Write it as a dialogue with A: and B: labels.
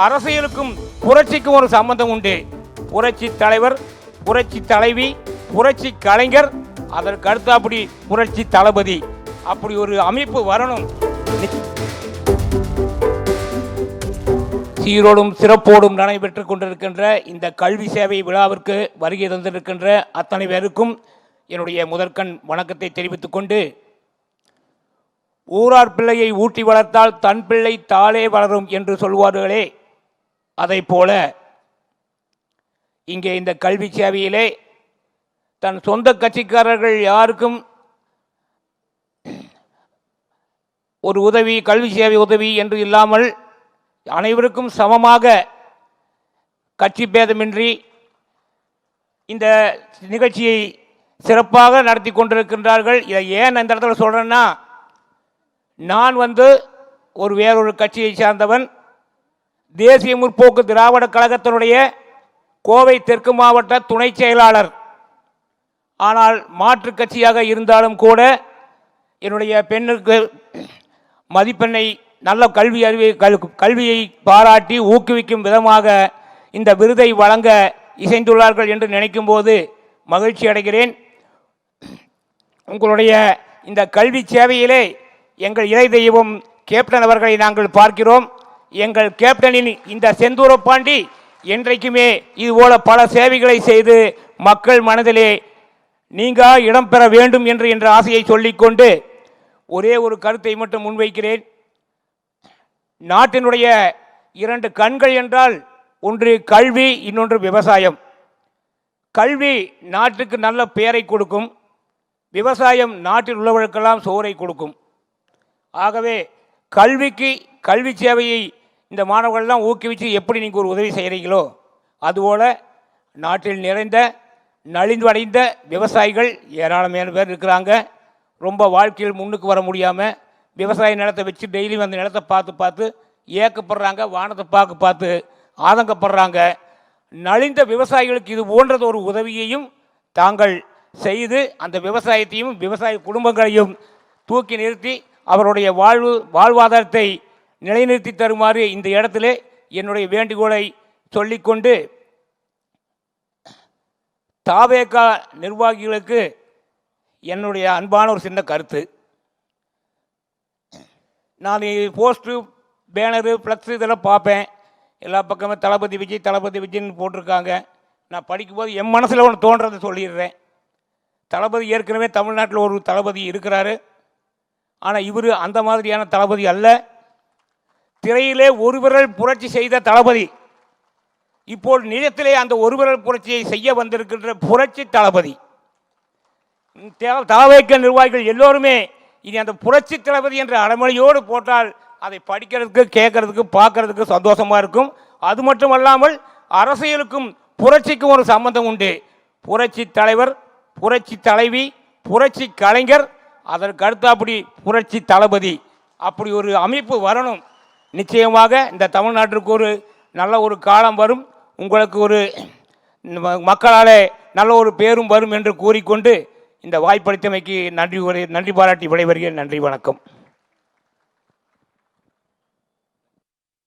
A: அரசியலுக்கும் புரட்சிக்கும் ஒரு சம்பந்தம் உண்டு. புரட்சி தலைவர், புரட்சி தலைவி, புரட்சி கலைஞர், அதற்கு அடுத்து அப்படி புரட்சி தளபதி, அப்படி ஒரு அமைப்பு வரணும். சீரோடும் சிறப்போடும் நடைபெற்றுக் கொண்டிருக்கின்ற இந்த கல்வி சேவை விழாவிற்கு வருகை தந்திருக்கின்ற அத்தனை பேருக்கும் என்னுடைய முதற்கண் வணக்கத்தை தெரிவித்துக் கொண்டு, ஊரார் பிள்ளையை ஊட்டி வளர்த்தால் தன் பிள்ளை தாளே வளரும் என்று சொல்வார்களே, அதை போல இங்கே இந்த கல்வி சேவையிலே தன் சொந்த கட்சிக்காரர்கள் யாருக்கும் ஒரு உதவி, கல்வி சேவை உதவி என்று இல்லாமல் அனைவருக்கும் சமமாக கட்சி பேதமின்றி இந்த நிகழ்ச்சியை சிறப்பாக நடத்தி கொண்டிருக்கின்றார்கள். இதை ஏன் இந்த இடத்துல சொல்கிறேன்னா, நான் ஒரு வேறொரு கட்சியை சார்ந்தவன், தேசிய முற்போக்கு திராவிட கழகத்தினுடைய கோவை தெற்கு மாவட்ட துணை செயலாளர். ஆனால் மாற்று கட்சியாக இருந்தாலும் கூட என்னுடைய பெண்ணுக்கு மதிப்பெண்ணை நல்ல கல்வியை பாராட்டி ஊக்குவிக்கும் விதமாக இந்த விருதை வழங்க இசைந்துள்ளார்கள் என்று நினைக்கும் போது மகிழ்ச்சி அடைகிறேன். உங்களுடைய இந்த கல்வி சேவையிலே எங்கள் இறை தெய்வம் கேப்டன் அவர்களை நாங்கள் பார்க்கிறோம். எங்கள் கேப்டனின் இந்த செந்தூரப்பாண்டி என்றைக்குமே இதுபோல பல சேவைகளை செய்து மக்கள் மனதிலே நீங்க இடம் பெற வேண்டும் என்ற ஆசையை சொல்லிக்கொண்டு ஒரே ஒரு கருத்தை மட்டும் முன்வைக்கிறேன். நாட்டினுடைய இரண்டு கண்கள் என்றால் ஒன்று கல்வி, இன்னொன்று விவசாயம். கல்வி நாட்டுக்கு நல்ல பெயரை கொடுக்கும், விவசாயம் நாட்டில் உள்ளவர்களுக்கெல்லாம் சோறை கொடுக்கும். ஆகவே கல்வி சேவையை இந்த மாணவர்கள்லாம் ஊக்குவித்து எப்படி நீங்கள் ஒரு உதவி செய்கிறீங்களோ, அதுபோல் நாட்டில் நிறைந்த நலிவடைந்த விவசாயிகள் ஏராளமான பேர் இருக்கிறாங்க. ரொம்ப வாழ்க்கையில் முன்னுக்கு வர முடியாமல் விவசாய நிலத்தை வச்சு டெய்லியும் அந்த நிலத்தை பார்த்து ஏக்கப்படுறாங்க, வானத்தை பார்த்து ஆதங்கப்படுறாங்க. நலிந்த விவசாயிகளுக்கு இது போன்றது ஒரு உதவியையும் தாங்கள் செய்து அந்த விவசாயத்தையும் விவசாய குடும்பங்களையும் தூக்கி நிறுத்தி அவருடைய வாழ்வாதாரத்தை நிலைநிறுத்தி தருமாறு இந்த இடத்திலே என்னுடைய வேண்டுகோளை சொல்லிக்கொண்டு, தாவேகா நிர்வாகிகளுக்கு என்னுடைய அன்பான ஒரு சின்ன கருத்து. நான் போஸ்ட்டு, பேனரு, ஃப்ளக்ஸு இதெல்லாம் பார்ப்பேன். எல்லா பக்கமும் தளபதி விஜய்னு போட்டிருக்காங்க. நான் படிக்கும்போது என் மனசில் ஒன்று தோன்றதை சொல்லிடுறேன். தளபதி ஏற்கனவே தமிழ்நாட்டில் ஒரு தளபதி இருக்கிறாரு. ஆனால் இவர் அந்த மாதிரியான தளபதி அல்ல. திரையிலே ஒரு விரல் புரட்சி செய்த தளபதி இப்போது நிஜத்திலே அந்த ஒரு விரல் புரட்சியை செய்ய வந்திருக்கின்ற புரட்சி தளபதி. தாவேக நிர்வாகிகள் எல்லோருமே இனி அந்த புரட்சி தளபதி என்ற அடைமொழியோடு போட்டால் அதை படிக்கிறதுக்கு, கேட்கறதுக்கு, பார்க்கறதுக்கு சந்தோஷமாக இருக்கும். அது மட்டும் அல்லாமல் அரசியலுக்கும் புரட்சிக்கும் ஒரு சம்பந்தம் உண்டு. புரட்சி தலைவர், புரட்சி தலைவி, புரட்சி கலைஞர், அதற்கு அடுத்து அப்படி புரட்சி தளபதி, அப்படி ஒரு அமைப்பு வரணும். நிச்சயமாக இந்த தமிழ்நாட்டிற்கு ஒரு நல்ல ஒரு காலம் வரும். உங்களுக்கு ஒரு மக்களால் நல்ல ஒரு பேரும் வரும் என்று கூறிக்கொண்டு இந்த வாய்ப்பளித்தமைக்கு நன்றி பாராட்டி விடைபெறுகிறேன். நன்றி, வணக்கம்.